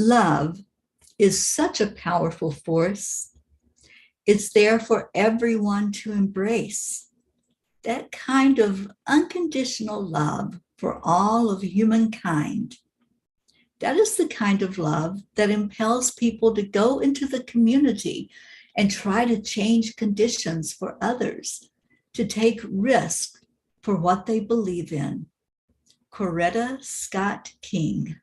Love is such a powerful force. It's there for everyone to embrace. That kind of unconditional love for all of humankind. That is the kind of love that impels people to go into the community and try to change conditions for others, to take risk for what they believe in. Coretta Scott King.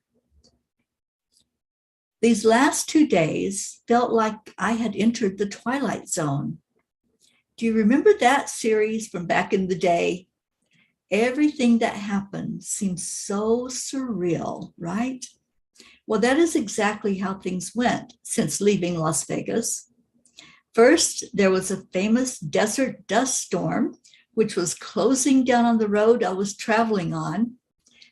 These last 2 days felt like I had entered the Twilight Zone. Do you remember that series from back in the day? Everything that happened seemed so surreal, right? Well, that is exactly how things went since leaving Las Vegas. First, there was a famous desert dust storm, which was closing down on the road I was traveling on.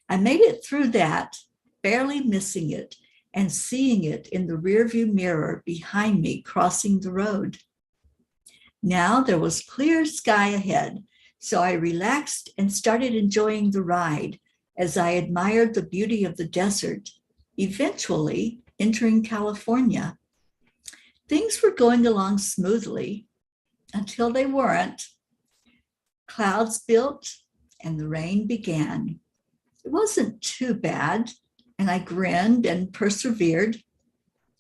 I made it through that, barely missing it, and seeing it in the rearview mirror behind me crossing the road. Now there was clear sky ahead, so I relaxed and started enjoying the ride as I admired the beauty of the desert, eventually entering California. Things were going along smoothly until they weren't. Clouds built and the rain began. It wasn't too bad, and I grinned and persevered.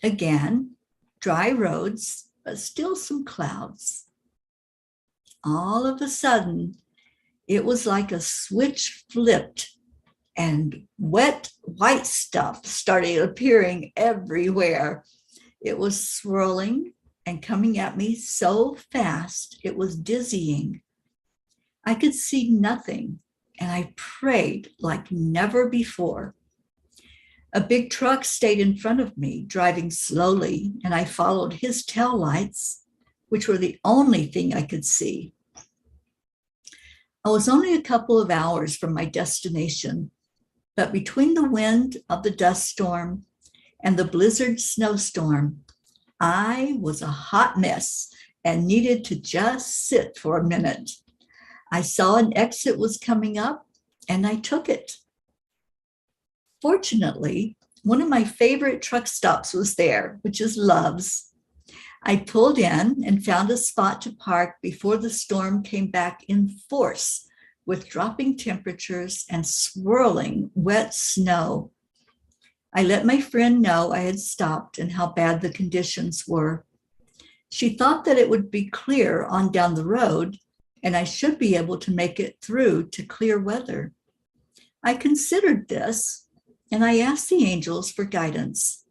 Again, dry roads, but still some clouds. All of a sudden, it was like a switch flipped and wet white stuff started appearing everywhere. It was swirling and coming at me so fast, it was dizzying. I could see nothing, and I prayed like never before. A big truck stayed in front of me, driving slowly, and I followed his taillights, which were the only thing I could see. I was only a couple of hours from my destination, but between the wind of the dust storm and the blizzard snowstorm, I was a hot mess and needed to just sit for a minute. I saw an exit was coming up, and I took it. Fortunately, one of my favorite truck stops was there, which is Love's. I pulled in and found a spot to park before the storm came back in force with dropping temperatures and swirling wet snow. I let my friend know I had stopped and how bad the conditions were. She thought that it would be clear on down the road and I should be able to make it through to clear weather. I considered this and I asked the angels for guidance.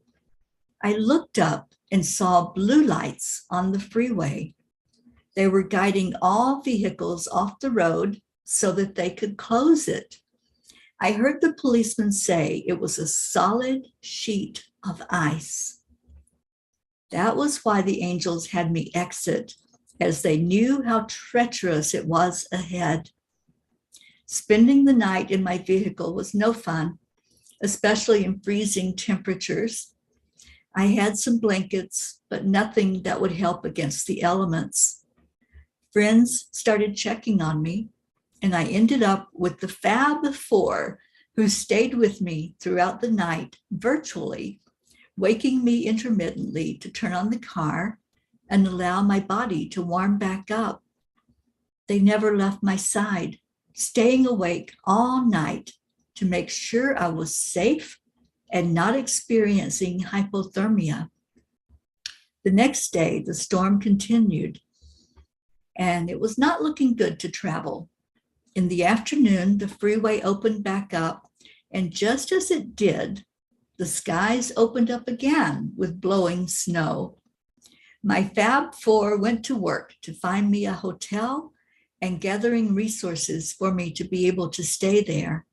I looked up and saw blue lights on the freeway. They were guiding all vehicles off the road so that they could close it. I heard the policeman say it was a solid sheet of ice. That was why the angels had me exit, as they knew how treacherous it was ahead. Spending the night in my vehicle was no fun, especially in freezing temperatures. I had some blankets, but nothing that would help against the elements. Friends started checking on me, and I ended up with the Fab Four, who stayed with me throughout the night virtually, waking me intermittently to turn on the car and allow my body to warm back up. They never left my side, staying awake all night to make sure I was safe and not experiencing hypothermia. The next day, the storm continued, and it was not looking good to travel. In the afternoon, the freeway opened back up, and just as it did, the skies opened up again with blowing snow. My Fab Four went to work to find me a hotel and gathering resources for me to be able to stay there.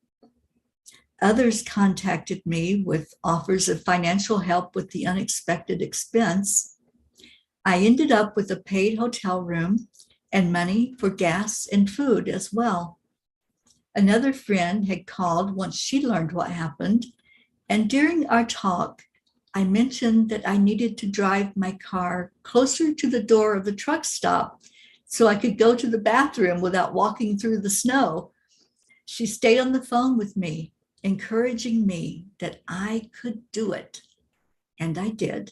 Others contacted me with offers of financial help with the unexpected expense. I ended up with a paid hotel room and money for gas and food as well. Another friend had called once she learned what happened, and during our talk, I mentioned that I needed to drive my car closer to the door of the truck stop so I could go to the bathroom without walking through the snow. She stayed on the phone with me, encouraging me that I could do it. and I did.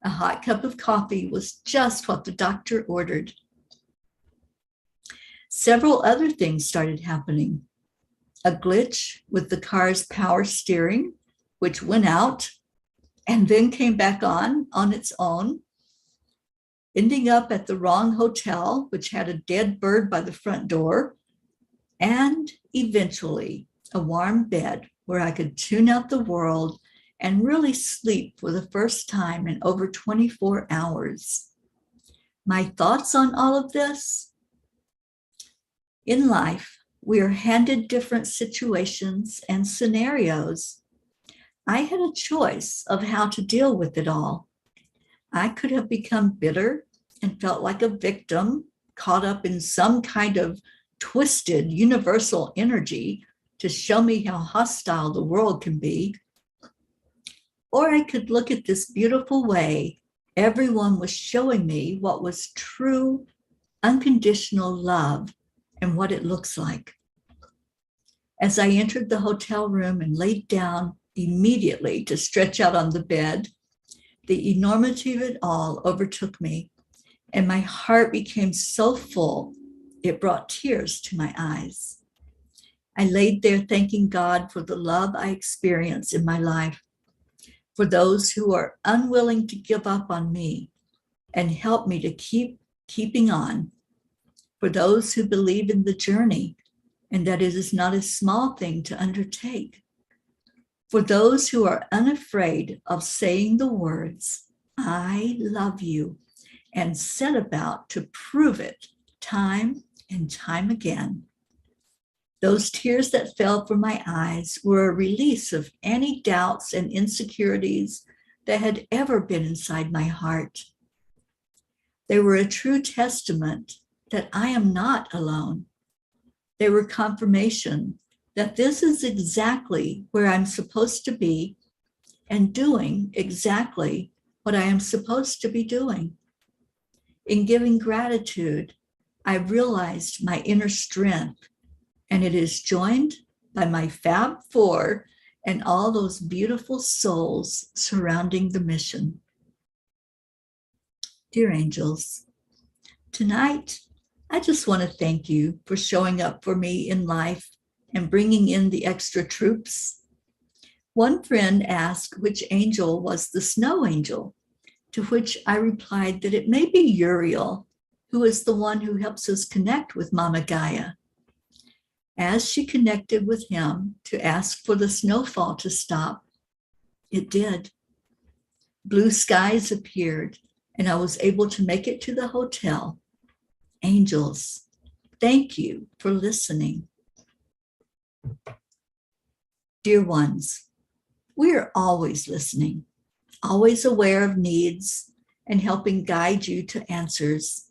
A hot cup of coffee was just what the doctor ordered. Several other things started happening. A glitch with the car's power steering, which went out and then came back on its own, ending up at the wrong hotel, which had a dead bird by the front door, and eventually a warm bed where I could tune out the world and really sleep for the first time in over 24 hours. My thoughts on all of this? In life, we are handed different situations and scenarios. I had a choice of how to deal with it all. I could have become bitter and felt like a victim, caught up in some kind of twisted universal energy to show me how hostile the world can be. Or I could look at this beautiful way everyone was showing me what was true, unconditional love and what it looks like. As I entered the hotel room and laid down immediately to stretch out on the bed, the enormity of it all overtook me, and my heart became so full, it brought tears to my eyes. I laid there thanking God for the love I experienced in my life, for those who are unwilling to give up on me and help me to keeping on, for those who believe in the journey and that it is not a small thing to undertake, for those who are unafraid of saying the words, I love you, and set about to prove it time and time again. Those tears that fell from my eyes were a release of any doubts and insecurities that had ever been inside my heart. They were a true testament that I am not alone. They were confirmation that this is exactly where I'm supposed to be and doing exactly what I am supposed to be doing. In giving gratitude, I realized my inner strength, and it is joined by my Fab Four and all those beautiful souls surrounding the mission. Dear angels, tonight, I just want to thank you for showing up for me in life and bringing in the extra troops. One friend asked which angel was the snow angel, to which I replied that it may be Uriel, who is the one who helps us connect with Mama Gaia. As she connected with him to ask for the snowfall to stop, it did. Blue skies appeared, and I was able to make it to the hotel. Angels, thank you for listening. Dear ones, we are always listening, always aware of needs and helping guide you to answers.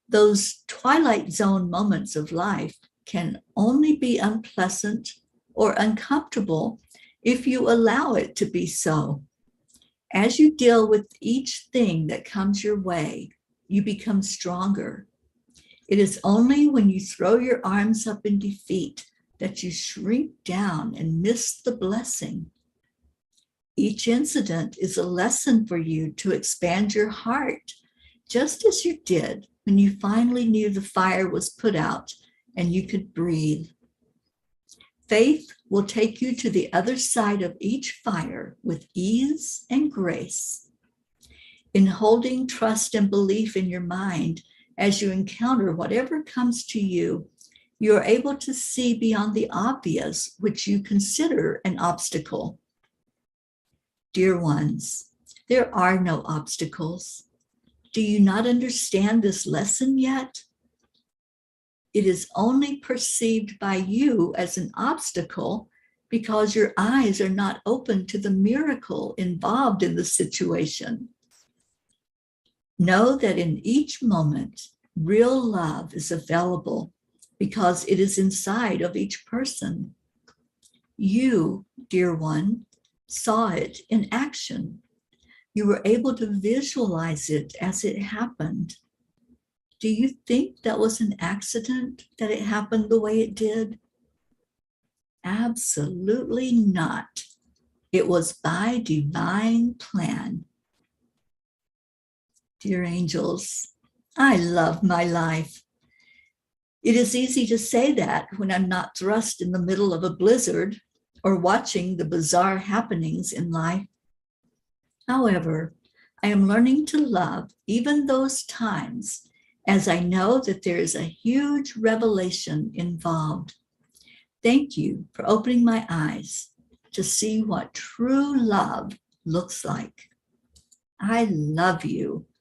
Those twilight zone moments of life can only be unpleasant or uncomfortable if you allow it to be so. As you deal with each thing that comes your way, you become stronger. It is only when you throw your arms up in defeat that you shrink down and miss the blessing. Each incident is a lesson for you to expand your heart, just as you did when you finally knew the fire was put out and you could breathe. Faith will take you to the other side of each fire with ease and grace. In holding trust and belief in your mind as you encounter whatever comes to you, you are able to see beyond the obvious, which you consider an obstacle. Dear ones, there are no obstacles. Do you not understand this lesson yet? It is only perceived by you as an obstacle because your eyes are not open to the miracle involved in the situation. Know that in each moment, real love is available because it is inside of each person. You, dear one, saw it in action. You were able to visualize it as it happened. Do you think that was an accident that it happened the way it did? Absolutely not. It was by divine plan. Dear angels, I love my life. It is easy to say that when I'm not thrust in the middle of a blizzard or watching the bizarre happenings in life. However, I am learning to love even those times as I know that there is a huge revelation involved. Thank you for opening my eyes to see what true love looks like. I love you.